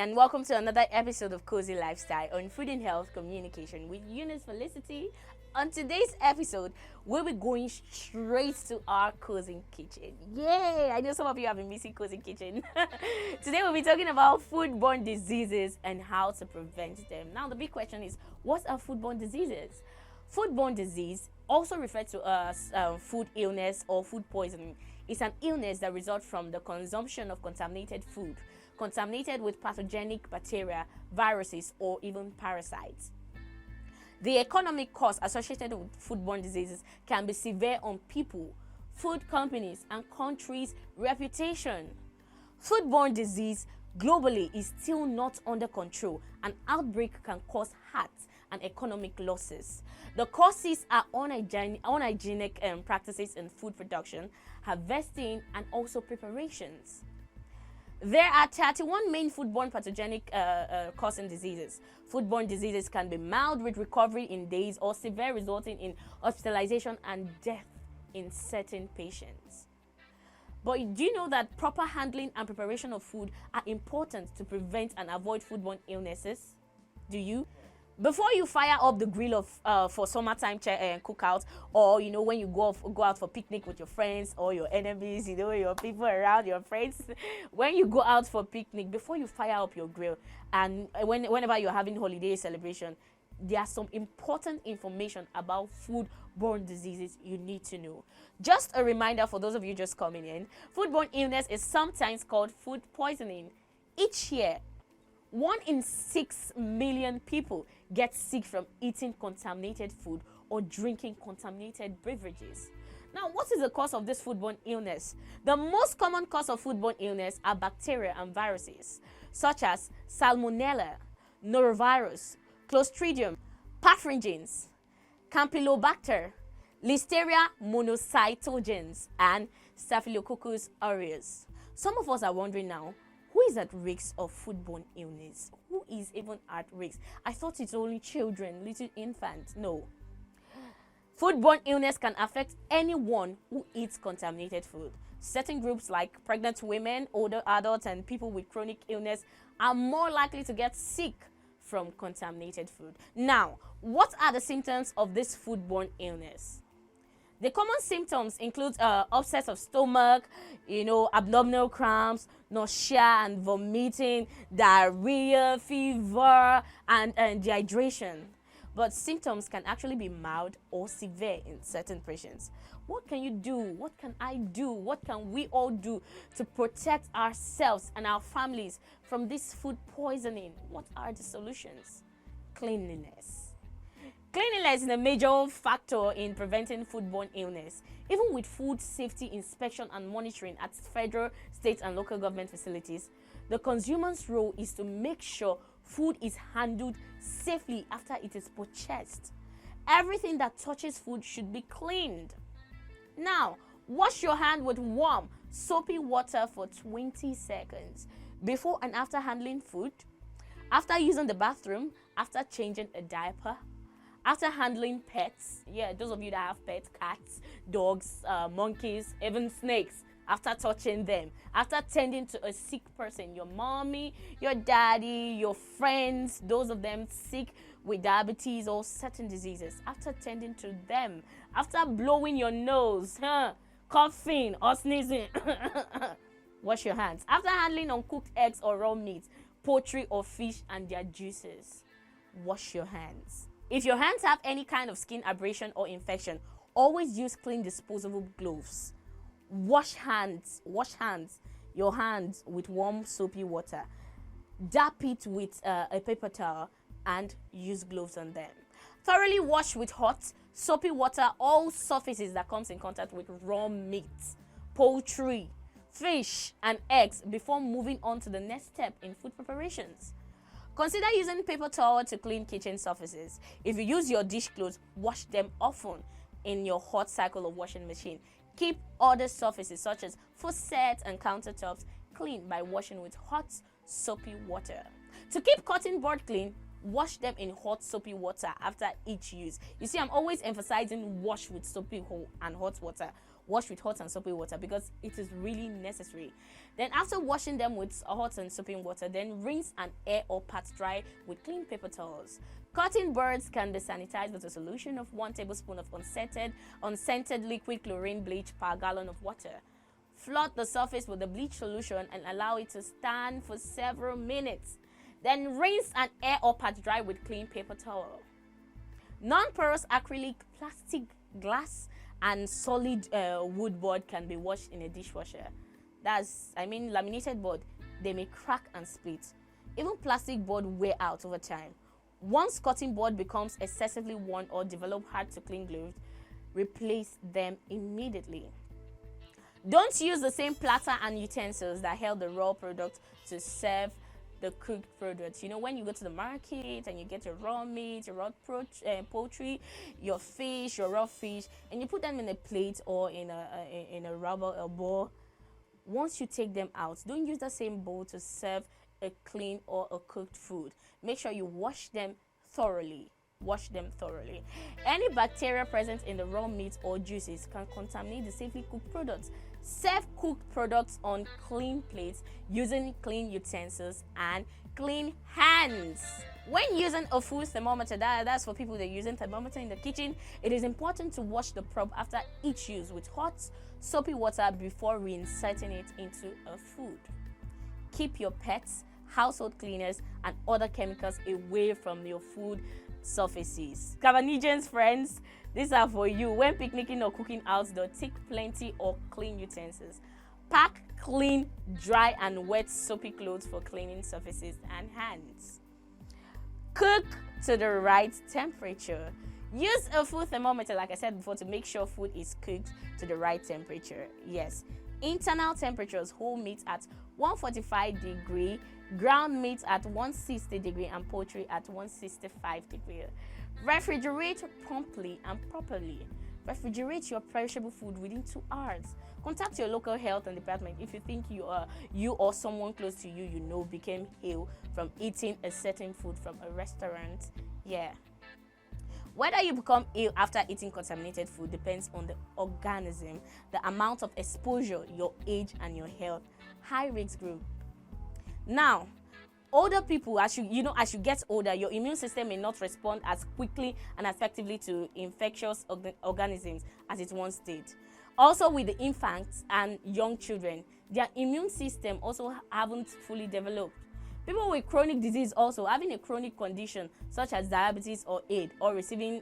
and welcome to another episode of Cozy Lifestyle on Food and Health Communication with Eunice Felicity. On today's episode, we'll be going straight to our cozy kitchen. Yay! I know some of you have been missing cozy kitchen. Today we'll be talking about foodborne diseases and how to prevent them. Now the big question is, what are foodborne diseases? Foodborne disease, also referred to as food illness or food poisoning, is an illness that results from the consumption of contaminated food, contaminated with pathogenic bacteria, viruses, or even parasites. The economic cost associated with foodborne diseases can be severe on people, food companies, and countries' reputation. Foodborne disease globally is still not under control. An outbreak can cause heart and economic losses. The causes are unhygienic practices in food production, harvesting, and also preparations. There are 31 main foodborne pathogenic causing diseases. Foodborne diseases can be mild with recovery in days or severe, resulting in hospitalization and death in certain patients. But do you know that proper handling and preparation of food are important to prevent and avoid foodborne illnesses? Do you? Before you fire up the grill for summertime cookout, or when you go out for picnic with your friends or your enemies, your people around, your friends, when you go out for picnic, before you fire up your grill, and whenever you're having holiday celebration, there are some important information about foodborne diseases you need to know. Just a reminder for those of you just coming in, foodborne illness is sometimes called food poisoning. Each year, 1 in 6 million people get sick from eating contaminated food or drinking contaminated beverages. Now, what is the cause of this foodborne illness? The most common cause of foodborne illness are bacteria and viruses, such as Salmonella, Norovirus, Clostridium, Paphragines, Campylobacter, Listeria monocytogenes, and Staphylococcus aureus. Some of us are wondering now, who is at risk of foodborne illness? Who is even at risk? I thought it's only children, little infants. No. Foodborne illness can affect anyone who eats contaminated food. Certain groups like pregnant women, older adults, and people with chronic illness are more likely to get sick from contaminated food. Now, what are the symptoms of this foodborne illness? The common symptoms include upset of stomach, abdominal cramps, nausea and vomiting, diarrhea, fever, and dehydration. But symptoms can actually be mild or severe in certain patients. What can you do? What can I do? What can we all do to protect ourselves and our families from this food poisoning? What are the solutions? Cleanliness. Cleanliness is a major factor in preventing foodborne illness. Even with food safety inspection and monitoring at federal, state, and local government facilities, the consumer's role is to make sure food is handled safely after it is purchased. Everything that touches food should be cleaned. Now, wash your hand with warm, soapy water for 20 seconds before and after handling food, after using the bathroom, after changing a diaper, after handling pets, those of you that have pets, cats, dogs, monkeys, even snakes, after touching them, after tending to a sick person, your mommy, your daddy, your friends, those of them sick with diabetes or certain diseases, after tending to them, after blowing your nose, coughing or sneezing, wash your hands. After handling uncooked eggs or raw meat, poultry or fish and their juices, wash your hands. If your hands have any kind of skin abrasion or infection, always use clean disposable gloves. Wash your hands with warm soapy water. Dap it with a paper towel and use gloves on them. Thoroughly wash with hot, soapy water all surfaces that comes in contact with raw meat, poultry, fish, and eggs before moving on to the next step in food preparations. Consider using paper towel to clean kitchen surfaces. If you use your dish clothes, wash them often in your hot cycle of washing machine. Keep other surfaces such as faucets and countertops clean by washing with hot, soapy water. To keep cutting board clean, wash them in hot, soapy water after each use. You see, I'm always emphasizing wash with soapy and hot water. wash with hot and soapy water because it is really necessary. Then after washing them with hot and soapy water, then rinse and air or pat dry with clean paper towels. Cotton buds can be sanitized with a solution of 1 tablespoon of unscented liquid chlorine bleach per gallon of water. Flood the surface with the bleach solution and allow it to stand for several minutes. Then rinse and air or pat dry with clean paper towel. Non-porous acrylic, plastic, glass, and solid wood board can be washed in a dishwasher. Laminated board, they may crack and split. Even plastic board wear out over time. Once cotton board becomes excessively worn or develop hard to clean gloves, replace them immediately. Don't use the same platter and utensils that held the raw product to serve the cooked products. When you go to the market and you get your raw meat, your raw poultry, your fish, your raw fish, and you put them in a plate or in a rubber bowl, once you take them out, don't use the same bowl to serve a clean or a cooked food. Make sure you wash them thoroughly. Any bacteria present in the raw meat or juices can contaminate the safely cooked products. Serve cooked products on clean plates using clean utensils and clean hands. When using a food thermometer, that's for people that are using thermometer in the kitchen, it is important to wash the probe after each use with hot, soapy water before reinserting it into a food. Keep your pets, household cleaners, and other chemicals away from your food surfaces. Cabanesians friends, these are for you. When picnicking or cooking outdoors, take plenty or clean utensils. Pack clean, dry, and wet soapy clothes for cleaning surfaces and hands. Cook to the right temperature. Use a food thermometer, like I said before, to make sure food is cooked to the right temperature. Yes. Internal temperatures: whole meat at 145 degree, ground meat at 160 degree, and poultry at 165 degree. Refrigerate promptly and properly. Refrigerate your perishable food within 2 hours. Contact your local health department if you think you or someone close to you became ill from eating a certain food from a restaurant. Yeah. Whether you become ill after eating contaminated food depends on the organism, the amount of exposure, your age, and your health. High risk group. Now, older people, as you get older, your immune system may not respond as quickly and effectively to infectious organisms as it once did. Also, with the infants and young children, their immune system also haven't fully developed. People with chronic disease also having a chronic condition such as diabetes or AIDS, or receiving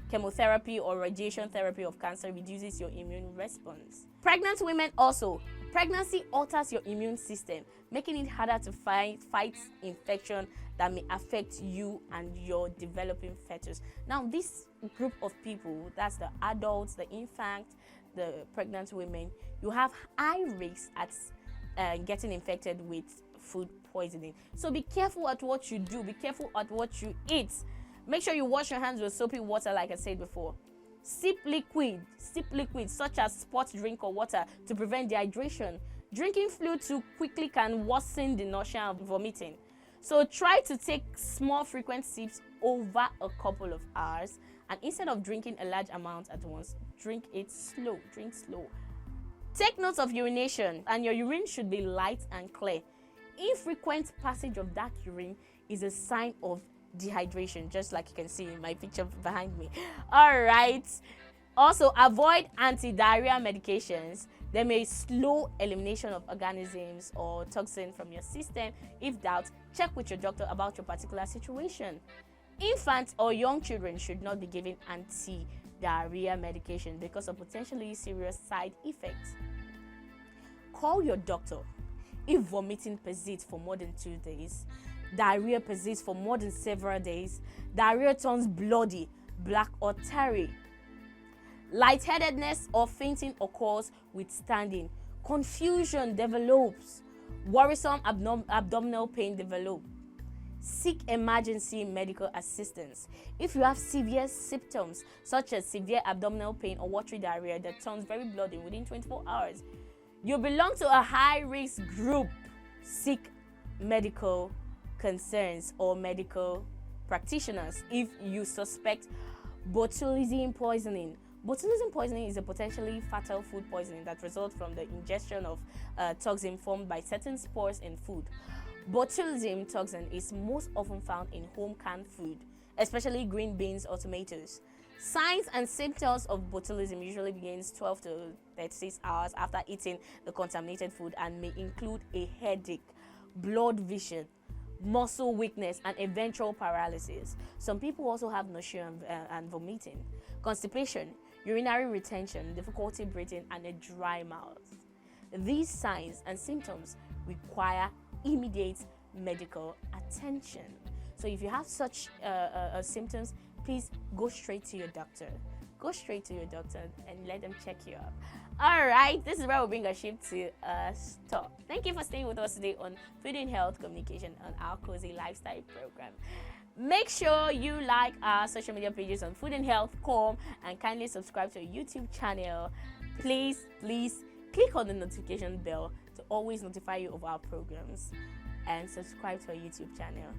chemotherapy or radiation therapy of cancer reduces your immune response. Pregnant women also. Pregnancy alters your immune system, making it harder to fight infection that may affect you and your developing fetus. Now, this group of people, that's the adults, the infants, the pregnant women, you have high risks at getting infected with food poisoning. So be careful at what you do. Be careful at what you eat. Make sure you wash your hands with soapy water, like I said before. Sip liquid such as sports drink or water to prevent dehydration. Drinking fluid too quickly can worsen the nausea and vomiting. So try to take small frequent sips over a couple of hours, and instead of drinking a large amount at once, drink slow. Take notes of urination, and your urine should be light and clear. Infrequent passage of dark urine is a sign of dehydration, just like you can see in my picture behind me. All right. Also, avoid anti-diarrhea medications. They may slow elimination of organisms or toxin from your system. If doubt, check with your doctor about your particular situation. Infants or young children should not be given anti-diarrhea medication because of potentially serious side effects. Call your doctor if vomiting persists for more than 2 days, diarrhea persists for more than several days, diarrhea turns bloody, black, or tarry, lightheadedness or fainting occurs with standing, confusion develops, worrisome abdominal pain develops. Seek emergency medical assistance. If you have severe symptoms such as severe abdominal pain or watery diarrhea that turns very bloody within 24 hours, you belong to a high-risk group. Seek medical concerns or medical practitioners if you suspect botulism poisoning, Botulism poisoning is a potentially fatal food poisoning that results from the ingestion of toxin formed by certain spores in food. Botulism toxin is most often found in home canned food, especially green beans or tomatoes. Signs and symptoms of botulism usually begins 12 to 36 hours after eating the contaminated food and may include a headache, blurred vision, muscle weakness, and eventual paralysis. Some people also have nausea and vomiting, constipation, urinary retention, difficulty breathing, and a dry mouth. These signs and symptoms require immediate medical attention. So if you have such symptoms, please go straight to your doctor. Go straight to your doctor and let them check you up. All right, this is where we bring our ship to a stop. Thank you for staying with us today on Food and Health Communication on our Cozy Lifestyle program. Make sure you like our social media pages on Food and Health.com and kindly subscribe to our YouTube channel. Please click on the notification bell to always notify you of our programs, and subscribe to our YouTube channel.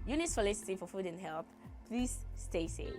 Units Felicity for Food and Health. Please stay safe.